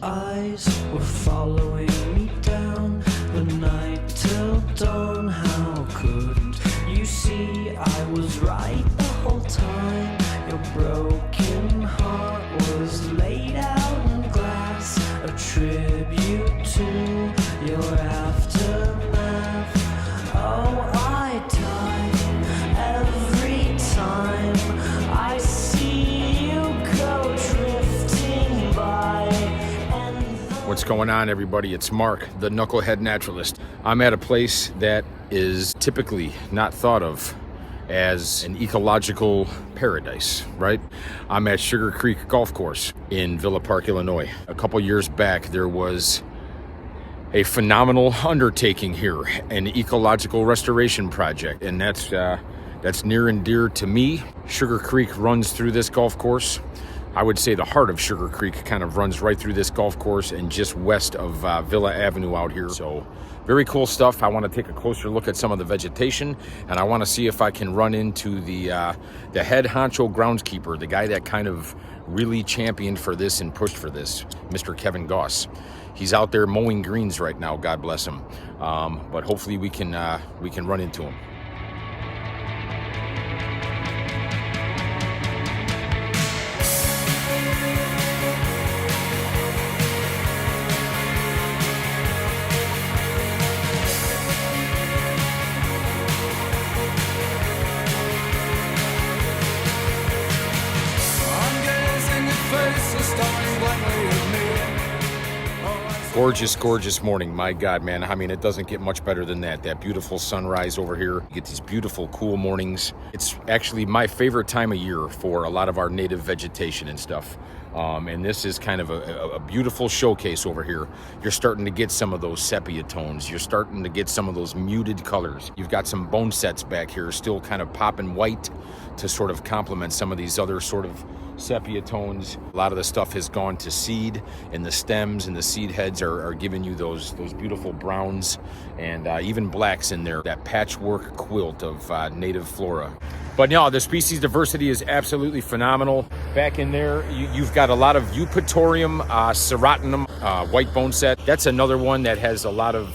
eyes were following me down the night till dawn. How couldn't you see I was right the whole time? Your broken heart was laid out in glass, a tribute to your aftermath. Oh, I die every time I see you go drifting by. What's going on, everybody? It's Mark, the Knucklehead Naturalist. I'm at a place that is typically not thought of as an ecological paradise, right? I'm at Sugar Creek Golf Course in Villa Park, Illinois. A couple years back, there was a phenomenal undertaking here, an ecological restoration project, and that's near and dear to me. Sugar Creek runs through this golf course. I would say the heart of Sugar Creek kind of runs right through this golf course and just west of Villa Avenue out here. So very cool stuff. I want to take a closer look at some of the vegetation, and I want to see if I can run into the head honcho groundskeeper, the guy that kind of really championed for this and pushed for this, Mr. Kevin Goss. He's out there mowing greens right now, God bless him. But hopefully we can run into him. Gorgeous morning. My God, man. I mean, it doesn't get much better than that. That beautiful sunrise over here. You get these beautiful, cool mornings. It's actually my favorite time of year for a lot of our native vegetation and stuff. And this is kind of a beautiful showcase over here. You're starting to get some of those sepia tones. You're starting to get some of those muted colors. You've got some bone sets back here still kind of popping white to sort of complement some of these other sort of sepia tones. A lot of the stuff has gone to seed, and the stems and the seed heads are giving you those beautiful browns and even blacks in there, that patchwork quilt of native flora. But no, the species diversity is absolutely phenomenal. Back in there, you've got a lot of Eupatorium serotinum white bone set. That's another one that has a lot of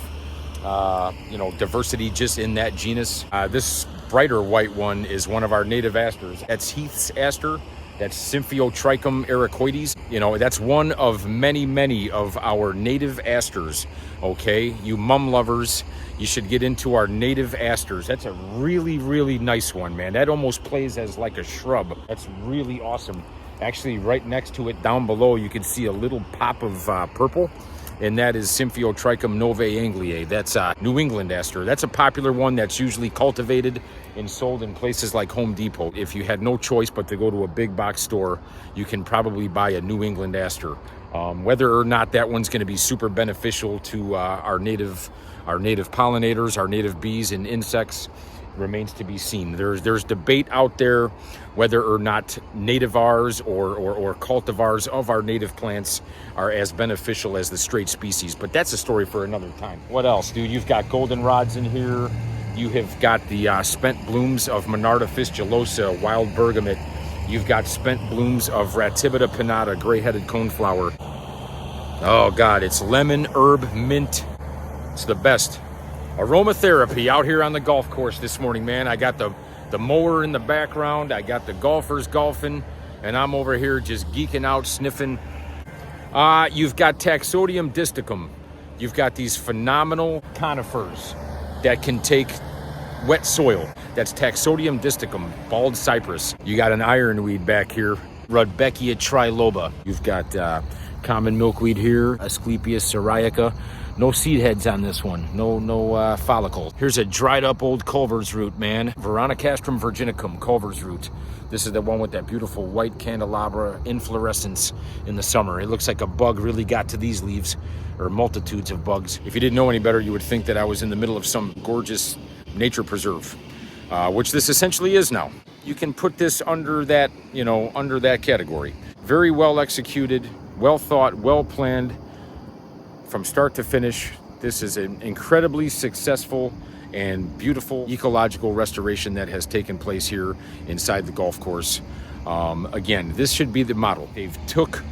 diversity just in that genus. This brighter white one is one of our native asters. That's Heath's aster. That's Symphyotrichum ericoides. You know, that's one of many of our native asters, okay? You mum lovers, you should get into our native asters. That's a really nice one, man. That almost plays as like a shrub. That's really awesome. Actually, right next to it down below, you can see a little pop of purple, and that is Symphyotrichum novae angliae. That's New England aster. That's a popular one that's usually cultivated and sold in places like Home Depot. If you had no choice but to go to a big box store, you can probably buy a New England aster. Whether or not that one's going to be super beneficial to our native pollinators, our native bees and insects, remains to be seen. There's debate out there whether or not nativars or cultivars of our native plants are as beneficial as the straight species, but that's a story for another time. What else, dude? You've got goldenrods in here. You have got the spent blooms of Monarda fistulosa, wild bergamot. You've got spent blooms of Ratibida pinnata, gray-headed coneflower. Oh God, it's lemon, herb, mint. It's the best. Aromatherapy out here on the golf course this morning, man. I got the mower in the background. I got the golfers golfing, and I'm over here just geeking out, sniffing. You've got Taxodium disticum. You've got these phenomenal conifers that can take wet soil. That's Taxodium disticum, bald cypress. You got an ironweed back here, Rudbeckia triloba. You've got common milkweed here, Asclepias syriaca. No seed heads on this one. No follicle. Here's a dried up old Culver's root, man. Veronicastrum virginicum, Culver's root. This is the one with that beautiful white candelabra inflorescence in the summer. It looks like a bug really got to these leaves, or multitudes of bugs. If you didn't know any better, you would think that I was in the middle of some gorgeous nature preserve, which this essentially is now. You can put this under that, under that category. Very well executed, well thought, well planned. From start to finish, this is an incredibly successful and beautiful ecological restoration that has taken place here inside the golf course. Again, this should be the model. They've took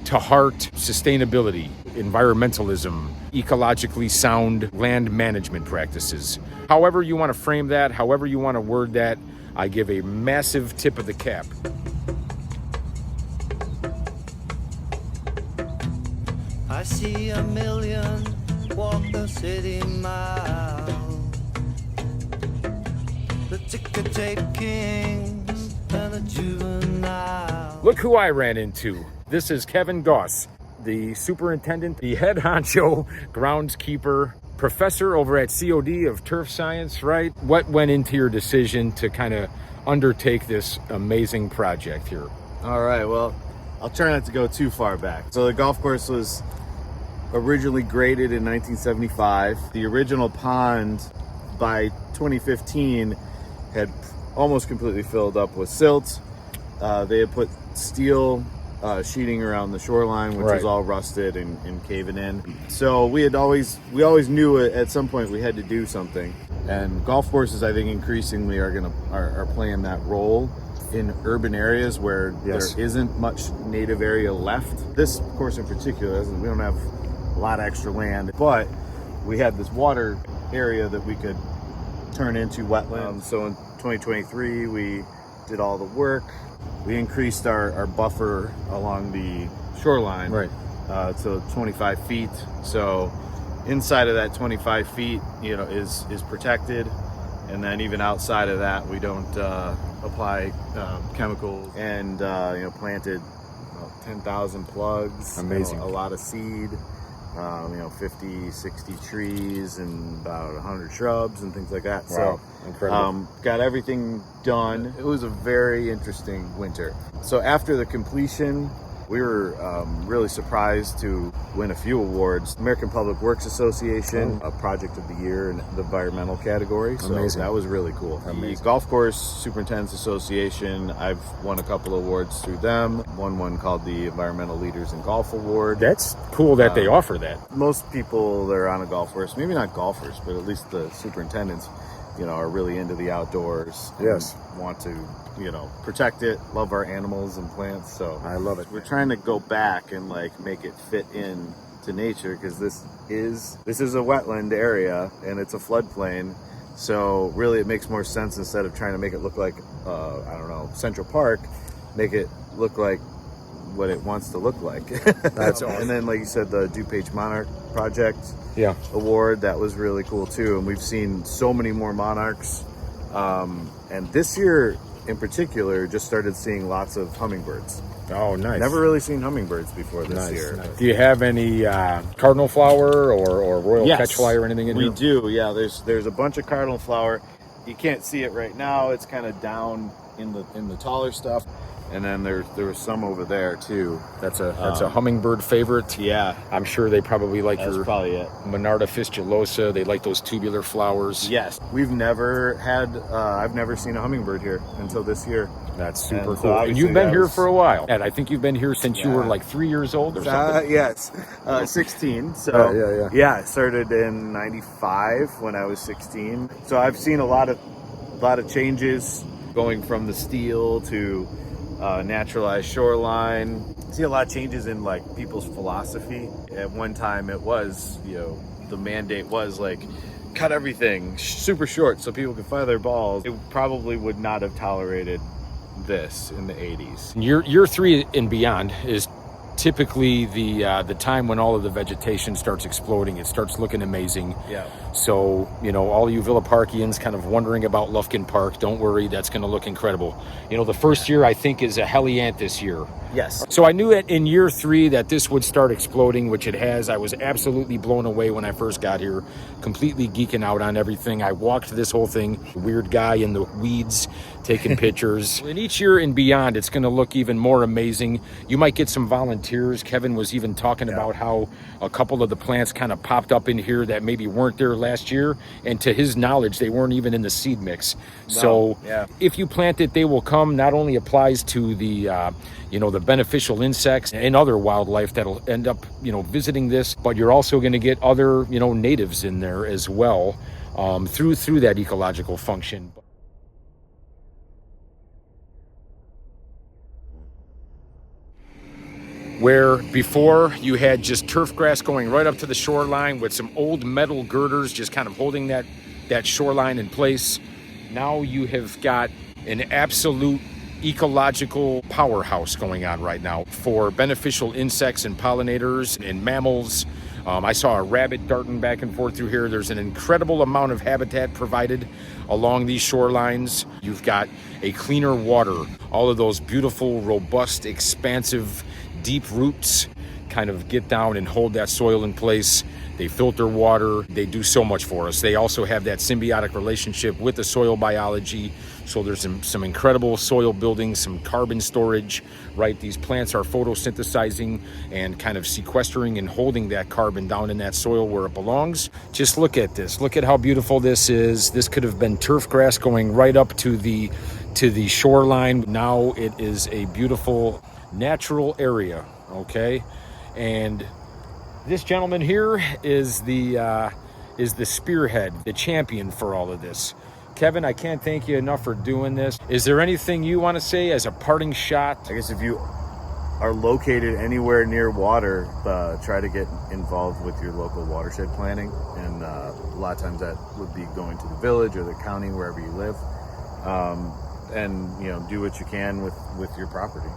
to heart sustainability, environmentalism, ecologically sound land management practices. However you want to frame that, however you want to word that, I give a massive tip of the cap. I see a million walk the city mile. The ticker tape kings and the juvenile. Look who I ran into. This is Kevin Goss, the superintendent, the head honcho, groundskeeper, professor over at COD of turf science, right? What went into your decision to kind of undertake this amazing project here? All right, well, I'll try not to go too far back. So the golf course was originally graded in 1975. The original pond by 2015 had almost completely filled up with silt. They had put steel sheeting around the shoreline, which was all rusted and caving in. So we always knew at some point we had to do something. And golf courses, I think, increasingly are playing that role in urban areas where there isn't much native area left. This course in particular, we don't have a lot of extra land, but we had this water area that we could turn into wetlands. So in 2023, we did all the work. We increased our buffer along the shoreline to 25 feet. So inside of that 25 feet, is protected. And then even outside of that, we don't apply chemicals. And, planted 10,000 plugs. Amazing. A lot of seed. 50, 60 trees and about 100 shrubs and things like that. Wow. So Incredible. got everything done. It was a very interesting winter. So after the completion, we were really surprised to win a few awards. American Public Works Association, a Project of the Year in the environmental category. So Amazing. that was really cool. Amazing. The Golf Course Superintendents Association, I've won a couple awards through them. Won one called the Environmental Leaders in Golf Award. That's cool that they offer that. Most people that are on a golf course, maybe not golfers, but at least the superintendents, are really into the outdoors. And want to, protect it, love our animals and plants. So I love it. We're trying to go back and make it fit in to nature, because this is a wetland area and it's a floodplain. So really it makes more sense, instead of trying to make it look like, Central Park, make it look like what it wants to look like. That's awesome. And then, like you said, the DuPage Monarch Project award, that was really cool too. And we've seen so many more monarchs. And this year in particular, just started seeing lots of hummingbirds. Oh, nice. Never really seen hummingbirds before this year. Nice. Do you have any cardinal flower or royal catchfly or anything in here? We do, yeah. There's a bunch of cardinal flower. You can't see it right now. It's kind of down in the taller stuff. And then there was some over there too. That's a hummingbird favorite. Yeah, I'm sure they probably like that's your probably it. Monarda fistulosa. They like those tubular flowers. Yes, we've never had. I've never seen a hummingbird here until this year. That's super And so cool. And obviously you've been that here was- for a while. And I think you've been here since you were like 3 years old or something. Yes, 16. So yeah. I started in '95 when I was 16. So I've seen a lot of changes, going from the steel to naturalized shoreline. See a lot of changes in people's philosophy. At one time it was, the mandate was cut everything super short so people could fire their balls. It probably would not have tolerated this in the 80s. Year 3 and beyond is typically the time when all of the vegetation starts exploding. It starts looking amazing. Yeah. So, all you Villa Parkians kind of wondering about Lufkin Park, don't worry, that's going to look incredible. The first year I think is a helianthus year. Yes. So I knew in year 3 that this would start exploding, which it has. I was absolutely blown away when I first got here, completely geeking out on everything. I walked this whole thing, weird guy in the weeds, taking pictures. And each year and beyond, it's going to look even more amazing. You might get some volunteers. Kevin was even talking about how a couple of the plants kind of popped up in here that maybe weren't there last year. And to his knowledge, they weren't even in the seed mix. So if you plant it, they will come. Not only applies to the the beneficial insects and other wildlife that'll end up, visiting this, but you're also going to get other, natives in there as well, through that ecological function. where before you had just turf grass going right up to the shoreline with some old metal girders just kind of holding that shoreline in place. Now you have got an absolute ecological powerhouse going on right now for beneficial insects and pollinators and mammals. I saw a rabbit darting back and forth through here. There's an incredible amount of habitat provided along these shorelines. You've got a cleaner water, all of those beautiful, robust, expansive, deep roots kind of get down and hold that soil in place. They filter water. They do so much for us. They also have that symbiotic relationship with the soil biology. So there's some incredible soil building, some carbon storage, right? These plants are photosynthesizing and kind of sequestering and holding that carbon down in that soil where it belongs. Just look at this. Look at how beautiful this is. This could have been turf grass going right up to the shoreline. Now it is a beautiful natural area, okay? And this gentleman here is the spearhead, the champion for all of this. Kevin, I can't thank you enough for doing this. Is there anything you want to say as a parting shot? I guess if you are located anywhere near water, try to get involved with your local watershed planning. And a lot of times that would be going to the village or the county, wherever you live. And, do what you can with your property.